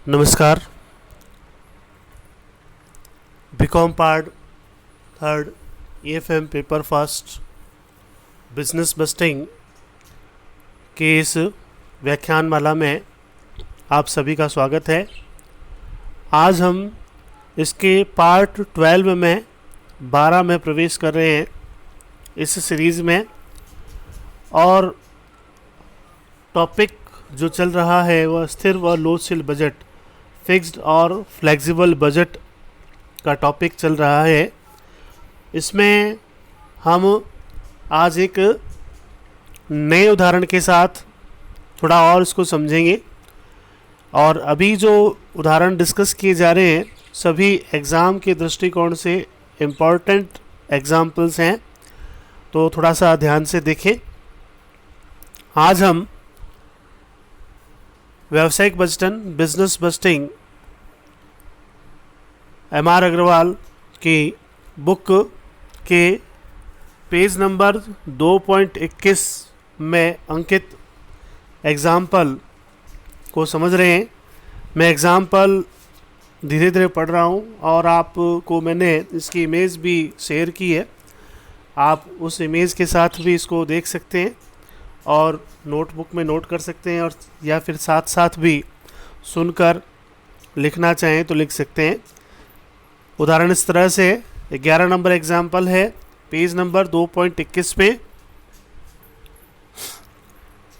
नमस्कार। BCom part third EFM paper first business बस्टिंग के इस व्याख्यानमाला में आप सभी का स्वागत है। आज हम इसके पार्ट 12 में 12 में प्रवेश कर रहे हैं इस सीरीज़ में, और टॉपिक जो चल रहा है वह स्थिर व लोचशील बजट, फिक्स्ड और फ्लेक्सिबल बजट का टॉपिक चल रहा है। इसमें हम आज एक नए उदाहरण के साथ थोड़ा और इसको समझेंगे, और अभी जो उदाहरण डिस्कस किए जा रहे हैं सभी एग्ज़ाम के दृष्टिकोण से इम्पॉर्टेंट एग्जाम्पल्स हैं, तो थोड़ा सा ध्यान से देखें। आज हम व्यावसायिक बजटन बिजनेस बस्टिंग MR अग्रवाल की बुक के पेज नंबर 2.21 में अंकित एग्ज़ाम्पल को समझ रहे हैं। मैं एग्ज़ाम्पल धीरे धीरे पढ़ रहा हूं और आपको मैंने इसकी इमेज भी शेयर की है। आप उस इमेज के साथ भी इसको देख सकते हैं और नोटबुक में नोट कर सकते हैं, और या फिर साथ साथ भी सुनकर लिखना चाहें तो लिख सकते हैं। उदाहरण इस तरह से 11 नंबर एग्जाम्पल है पेज नंबर 2.21 पे।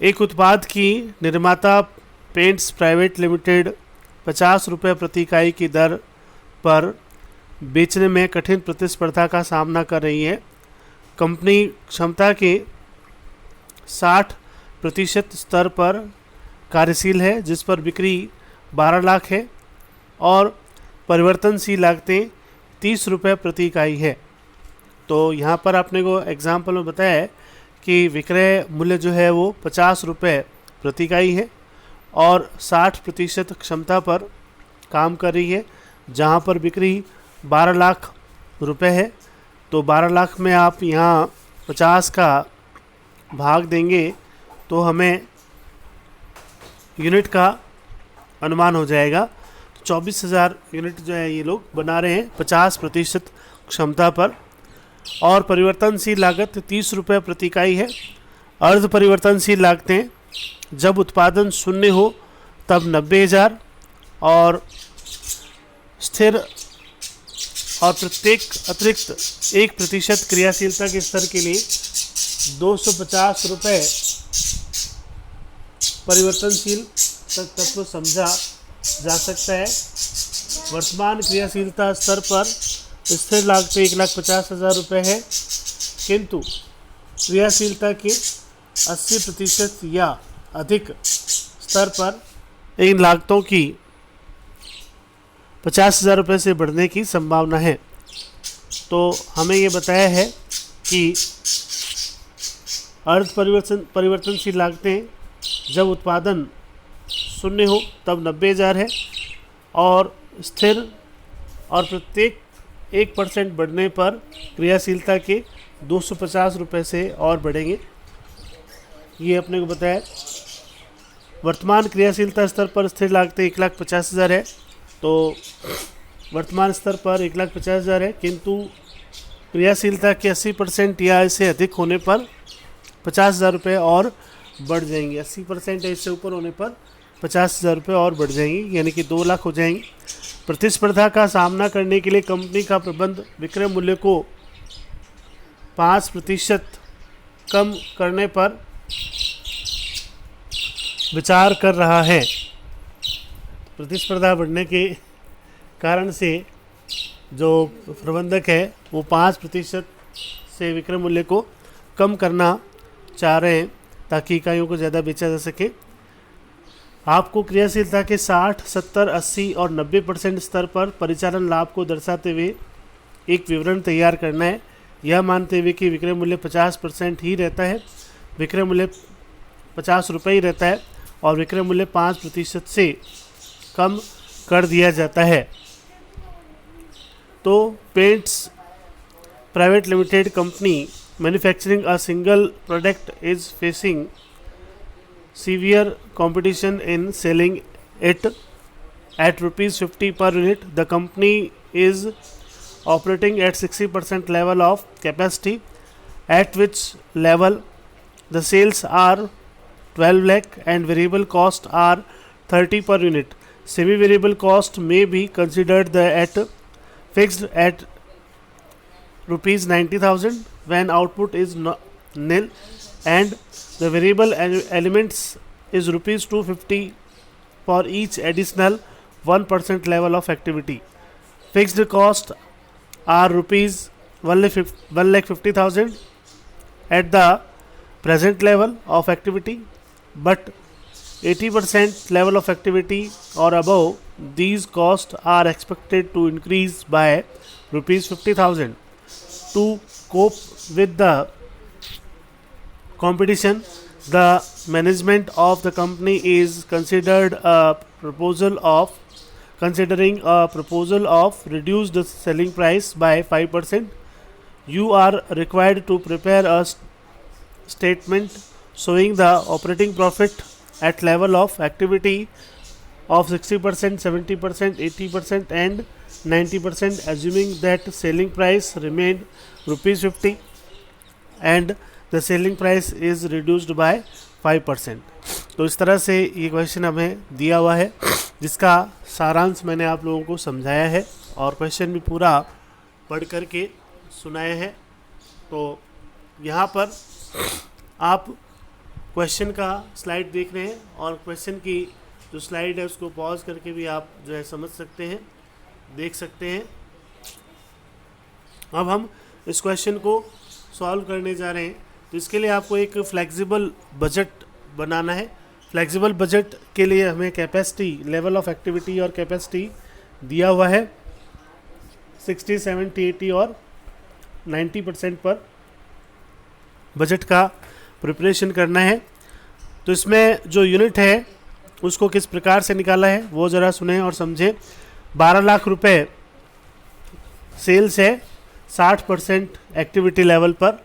एक उत्पाद की निर्माता पेंट्स प्राइवेट लिमिटेड 50 रुपये प्रति इकाई की दर पर बेचने में कठिन प्रतिस्पर्धा का सामना कर रही है। कंपनी क्षमता के 60% स्तर पर कार्यशील है, जिस पर बिक्री 12 लाख है और परिवर्तनशील लागतें 30 रुपये प्रति इकाई है। तो यहाँ पर आपने को एग्जाम्पल में बताया है कि विक्रय मूल्य जो है वो 50 रुपये प्रति इकाई है और 60% क्षमता पर काम कर रही है, जहाँ पर बिक्री 12 लाख रुपए है। तो 12 लाख में आप यहाँ 50 का भाग देंगे तो हमें यूनिट का अनुमान हो जाएगा। तो 24,000 यूनिट जो है ये लोग बना रहे हैं 50% क्षमता पर, और परिवर्तनशील लागत 30 रुपये प्रति इकाई है। अर्ध परिवर्तनशील लागतें जब उत्पादन शून्य हो तब 90,000 और स्थिर और प्रत्येक अतिरिक्त 1% क्रियाशीलता के स्तर के लिए 250 रुपये परिवर्तनशील तत्व समझा जा सकता है। वर्तमान क्रियाशीलता स्तर पर स्थिर लागतें 1,50,000 रुपये है, किंतु क्रियाशीलता के 80% या अधिक स्तर पर इन लागतों की 50,000 रुपये से बढ़ने की संभावना है। तो हमें ये बताया है कि अर्ध परिवर्तनशील लागतें जब उत्पादन शून्य हो तब 90,000 है, और स्थिर और प्रत्येक 1% बढ़ने पर क्रियाशीलता के 250 रुपये से और बढ़ेंगे। ये अपने को बताया। वर्तमान क्रियाशीलता स्तर पर स्थिर लागतें 1,50,000 है, तो वर्तमान स्तर पर 1,50,000 है, किंतु क्रियाशीलता के 80% या इससे अधिक होने पर 50,000 रुपये और बढ़ जाएंगे। 80% या इससे ऊपर होने पर 50,000 रुपये और बढ़ जाएंगी, यानी कि 2 लाख हो जाएंगे। प्रतिस्पर्धा का सामना करने के लिए कंपनी का प्रबंध विक्रय मूल्य को 5% कम करने पर विचार कर रहा है। प्रतिस्पर्धा बढ़ने के कारण से जो प्रबंधक है वो 5% से विक्रय मूल्य को कम करना चाह रहे हैं ताकि इकाइयों को ज़्यादा बेचा जा सके। आपको क्रियाशीलता के 60, 70, 80 और 90% स्तर पर परिचालन लाभ को दर्शाते हुए एक विवरण तैयार करना है, यह मानते हुए कि विक्रय मूल्य 50% ही रहता है, विक्रय मूल्य 50 रुपये ही रहता है और विक्रय मूल्य 5% से कम कर दिया जाता है। तो paints private limited company manufacturing a single product is facing severe competition in selling it at rupees 50 per unit. The company is operating at 60% level of capacity, at which level the sales are 12 lakh and variable cost are 30 per unit. Semi variable cost may be considered at fixed at rupees 90,000 when output is nil, and the variable elements is rupees 250 for each additional 1% level of activity. Fixed cost are rupees 1,50,000 at the present level of activity, but 80% level of activity or above, these costs are expected to increase by rupees 50,000. To cope with the competition, the management of the company is considering a proposal of reduce the selling price by 5%. You are required to prepare a statement showing the operating profit at level of activity of 60%, 70%, 80% and 90%, assuming that selling price remained rupees 50 and the selling price is reduced by 5%. तो इस तरह से ये question हमें दिया हुआ है, जिसका सारांश मैंने आप लोगों को समझाया है और क्वेश्चन भी पूरा पढ़ करके सुनाया है। तो यहाँ पर आप क्वेश्चन का स्लाइड देख रहे हैं और क्वेश्चन की जो स्लाइड है उसको पॉज करके भी आप जो है समझ सकते हैं, देख सकते हैं। अब हम इस क्वेश्चन को सॉल्व करने जा रहे हैं, तो इसके लिए आपको एक फ्लेक्सिबल बजट बनाना है। फ्लेक्सिबल बजट के लिए हमें कैपेसिटी, लेवल ऑफ एक्टिविटी और कैपेसिटी दिया हुआ है 60, 70, 80 और 90% पर बजट का प्रिपरेशन करना है। तो इसमें जो यूनिट है उसको किस प्रकार से निकाला है वो ज़रा सुने और समझें। 12 लाख रुपए सेल्स है 60% एक्टिविटी लेवल पर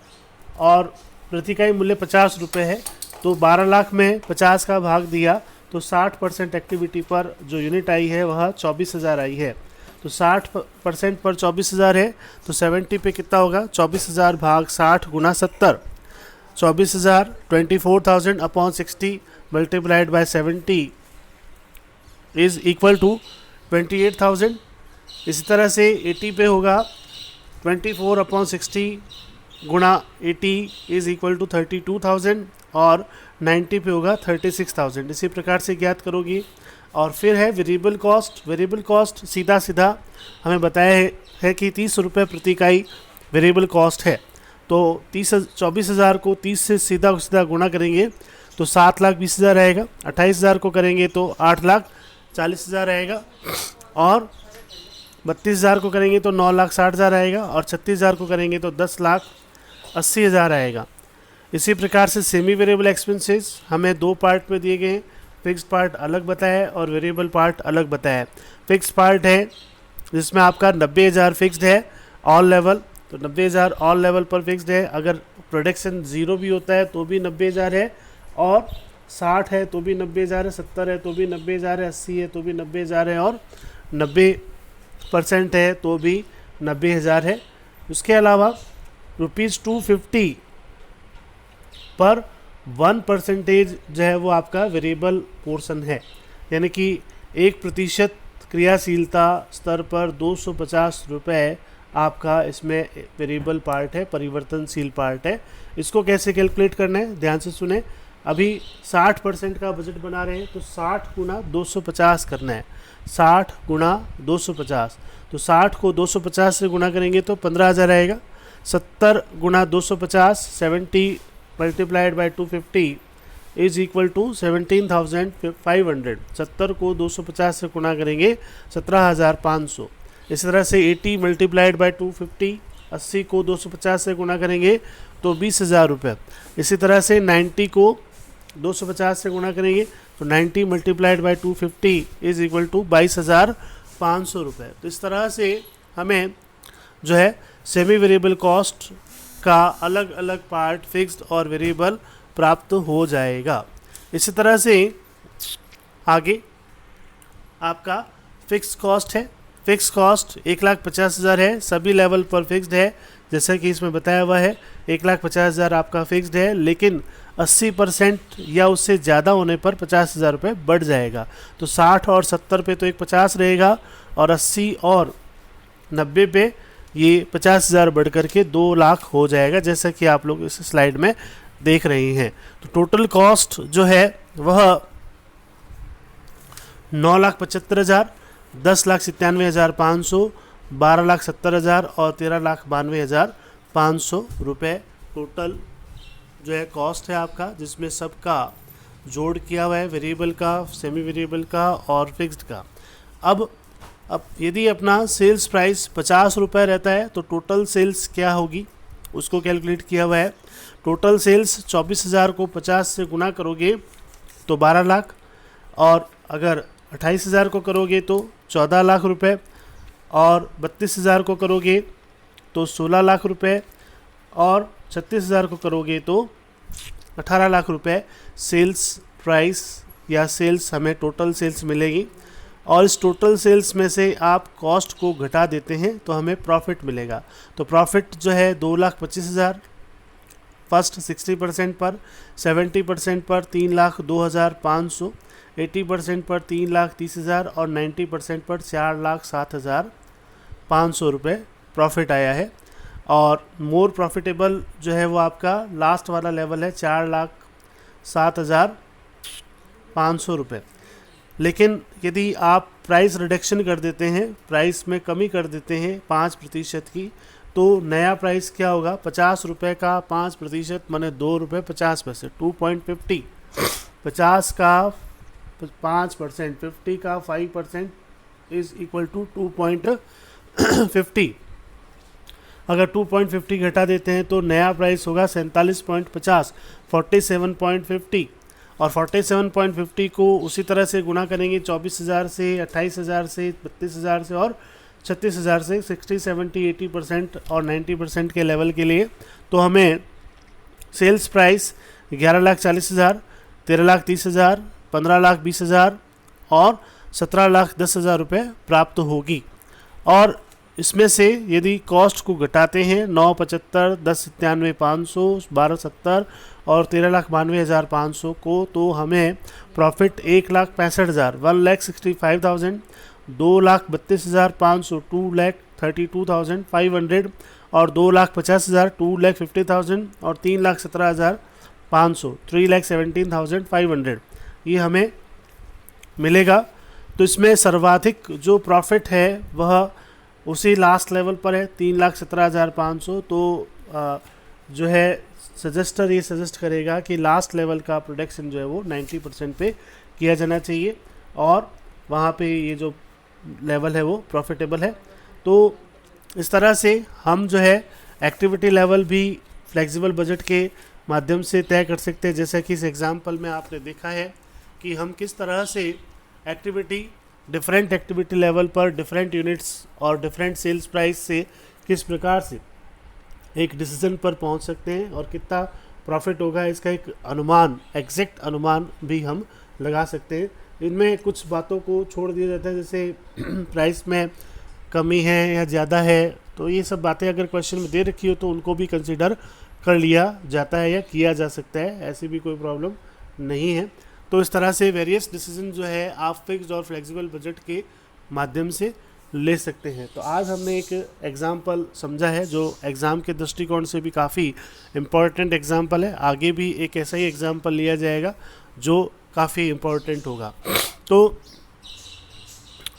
और प्रति इकाई मूल्य 50 रुपये है। तो 12 लाख में 50 का भाग दिया तो 60% एक्टिविटी पर जो यूनिट आई है वह 24,000 आई है। तो 60% पर 24,000 है तो 70 पे कितना होगा, 24,000 भाग 60 गुना 70, 24,000 24,000 upon 60 multiplied by 70 is equal to 28,000। इसी तरह से 80 पे होगा 24 अपॉन 60 गुना 80 इज इक्वल टू 32,000 और 90 पे होगा 36,000। इसी प्रकार से ज्ञात करोगी। और फिर है वेरिएबल कॉस्ट। वेरिएबल कॉस्ट सीधा सीधा हमें बताया है कि 30 रुपये प्रति इकाई वेरिएबल कॉस्ट है। तो 24,000 को 30 से सीधा सीधा गुणा करेंगे तो 7,20,000 आएगा। 28,000 को करेंगे तो 8,40,000 आएगा और 32,000 को करेंगे तो 9,60,000 आएगा और 36,000 को करेंगे तो 10,80,000 आएगा। इसी प्रकार से सेमी वेरिएबल एक्सपेंसेस हमें दो पार्ट में दिए गए हैं। फिक्स्ड पार्ट अलग बताया है और वेरिएबल पार्ट अलग बताया है। फिक्स्ड पार्ट है जिसमें आपका 90,000 फिक्स्ड है ऑल लेवल, तो 90,000 ऑल लेवल पर फिक्स्ड है। अगर प्रोडक्शन 0 भी होता है तो भी 90,000 है और 60 है तो भी 90,000 है, 70 है तो भी 90,000 है, 80 है तो भी 90,000 है और 90% है तो भी 90,000 है। उसके अलावा ₹250 पर 1% जो है वो आपका वेरिएबल पोर्शन है, यानी कि 1% क्रियाशीलता स्तर पर 250 रुपये आपका इसमें वेरिएबल पार्ट है, परिवर्तनशील पार्ट है। इसको कैसे कैलकुलेट करना है ध्यान से सुने। अभी 60% का बजट बना रहे हैं तो 60 गुना 250 करना है। 60 गुना 250, तो 60 को 250 से गुणा करेंगे तो 15,000 आएगा। 70 गुना 250 70 multiplied by 250 is equal to 17,500। 70 को 250 से गुणा करेंगे 17,500। इसी तरह से 80 मल्टीप्लाइड बाई 250, 80 को 250 से गुणा करेंगे तो 20,000 रुपये। इसी तरह से 90 को 250 से गुणा करेंगे तो 90 multiplied by 250 is equal to 22,500 रुपये। तो इस तरह से हमें जो है सेमी वेरिएबल कॉस्ट का अलग अलग पार्ट फिक्स्ड और वेरिएबल प्राप्त हो जाएगा। इसी तरह से आगे आपका फिक्स कॉस्ट है, फिक्स कॉस्ट 1,50,000 है, सभी लेवल पर फिक्स्ड है, जैसा कि इसमें बताया हुआ है 1,50,000 आपका फिक्स्ड है, लेकिन 80% या उससे ज़्यादा होने पर 50,000 रुपये बढ़ जाएगा। तो 60 और 70 पे तो एक 50 रहेगा, और 80 और 90 पे ये 50,000 बढ़ करके 2 लाख हो जाएगा, जैसा कि आप लोग इस स्लाइड में देख रहे हैं। तो टोटल कॉस्ट जो है वह 9,75,000, 10,97,500, 12,70,000 और 13,92,500 रुपये टोटल जो है कॉस्ट है आपका, जिसमें सबका जोड़ किया हुआ है, वेरिएबल का, सेमी वेरिएबल का और फिक्स्ड का। अब यदि अपना सेल्स प्राइस 50 रुपये रहता है तो टोटल सेल्स क्या होगी उसको कैलकुलेट किया हुआ है। टोटल सेल्स 24,000 को 50 से गुना करोगे तो 12 लाख, और अगर 28,000 को करोगे तो 14 लाख रुपए, और 32,000 को करोगे तो 16 लाख रुपए, और 36,000 को करोगे तो 18 लाख रुपए सेल्स प्राइस या सेल्स हमें टोटल सेल्स मिलेगी। और इस टोटल सेल्स में से आप कॉस्ट को घटा देते हैं तो हमें प्रॉफिट मिलेगा। तो प्रॉफिट जो है 2,25,000 फर्स्ट 60% पर, 70% पर 3,02,500, 80% पर 3,30,000 और 90% पर 4,07,500 रुपये प्रॉफिट आया है। और मोर प्रॉफिटेबल जो है वो आपका लास्ट वाला लेवल है 4,07,500 रुपये। लेकिन यदि आप प्राइस रिडक्शन कर देते हैं, प्राइस में कमी कर देते हैं 5% की, तो नया प्राइस क्या होगा, 50 रुपये का 5% माने 2 रुपये 50 पैसे, 2.50। 50 का 5%, 50 का 5% इज इक्वल टू 2.50। अगर 2.50 घटा देते हैं तो नया प्राइस होगा 47.50, 47.50। और 47.50 को उसी तरह से गुना करेंगे 24,000 से, 28,000 से, 32,000 से और 36,000 से, 60, 70, 80% और 90% के लेवल के लिए। तो हमें सेल्स प्राइस 11,40,000, 13,30,000, 15,20,000 और 17,10,000 रुपये प्राप्त होगी। और इसमें से यदि कॉस्ट को घटाते हैं 9,75, 10,97,500, 12,70 और 13,92,500 को, तो हमें प्रॉफिट 1,65,000, 1,65,000, 2,32,500, 2,32,500 और 2,50,000, 2,50,000 और 3,17,500, 3,17,500 ये हमें मिलेगा। तो इसमें सर्वाधिक जो प्रॉफिट है वह उसी लास्ट लेवल पर है 3,17,500। तो जो है सजेस्टर ये सजेस्ट करेगा कि लास्ट लेवल का प्रोडक्शन जो है वो 90% पे किया जाना चाहिए, और वहाँ पे ये जो लेवल है वो प्रॉफिटेबल है। तो इस तरह से हम जो है एक्टिविटी लेवल भी फ्लेक्सिबल बजट के माध्यम से तय कर सकते हैं। जैसा कि इस एग्जांपल में आपने देखा है कि हम किस तरह से डिफरेंट एक्टिविटी लेवल पर डिफरेंट यूनिट्स और डिफरेंट सेल्स प्राइस से किस प्रकार से एक डिसीजन पर पहुंच सकते हैं, और कितना प्रॉफिट होगा इसका एक अनुमान, एग्जैक्ट अनुमान भी हम लगा सकते हैं। इनमें कुछ बातों को छोड़ दिया जाता है, जैसे प्राइस में कमी है या ज़्यादा है, तो ये सब बातें अगर क्वेश्चन में दे रखी हो तो उनको भी कंसिडर कर लिया जाता है या किया जा सकता है, ऐसी भी कोई प्रॉब्लम नहीं है। तो इस तरह से वेरियस डिसीजन जो है आप फिक्स्ड और फ्लेक्सिबल बजट के माध्यम से ले सकते हैं। तो आज हमने एक एग्जाम्पल समझा है जो एग्ज़ाम के दृष्टिकोण से भी काफ़ी इम्पॉर्टेंट एग्जाम्पल है। आगे भी एक ऐसा ही एग्जाम्पल लिया जाएगा जो काफ़ी इम्पॉर्टेंट होगा। तो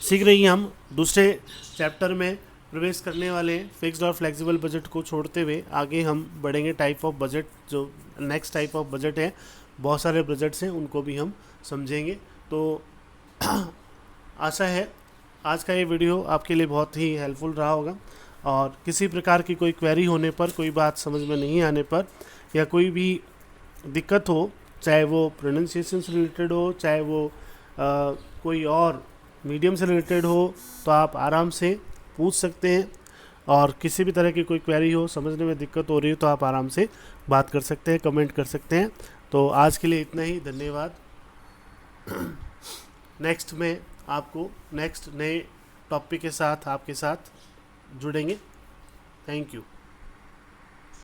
शीघ्र ही हम दूसरे चैप्टर में प्रवेश करने वाले हैं। फिक्स्ड और फ्लेक्सिबल बजट को छोड़ते हुए आगे हम बढ़ेंगे टाइप ऑफ बजट, जो नेक्स्ट टाइप ऑफ बजट है, बहुत सारे बजट्स हैं, उनको भी हम समझेंगे। तो आशा है आज का ये वीडियो आपके लिए बहुत ही हेल्पफुल रहा होगा, और किसी प्रकार की कोई क्वेरी होने पर, कोई बात समझ में नहीं आने पर, या कोई भी दिक्कत हो, चाहे वो प्रोनाउंसिएशन से रिलेटेड हो, चाहे वो कोई और मीडियम से रिलेटेड हो, तो आप आराम से पूछ सकते हैं। और किसी भी तरह की कोई क्वेरी हो, समझने में दिक्कत हो रही हो, तो आप आराम से बात कर सकते हैं, कमेंट कर सकते हैं। तो आज के लिए इतना ही, धन्यवाद। नेक्स्ट में आपको नेक्स्ट नए टॉपिक के साथ आपके साथ जुड़ेंगे। Thank you.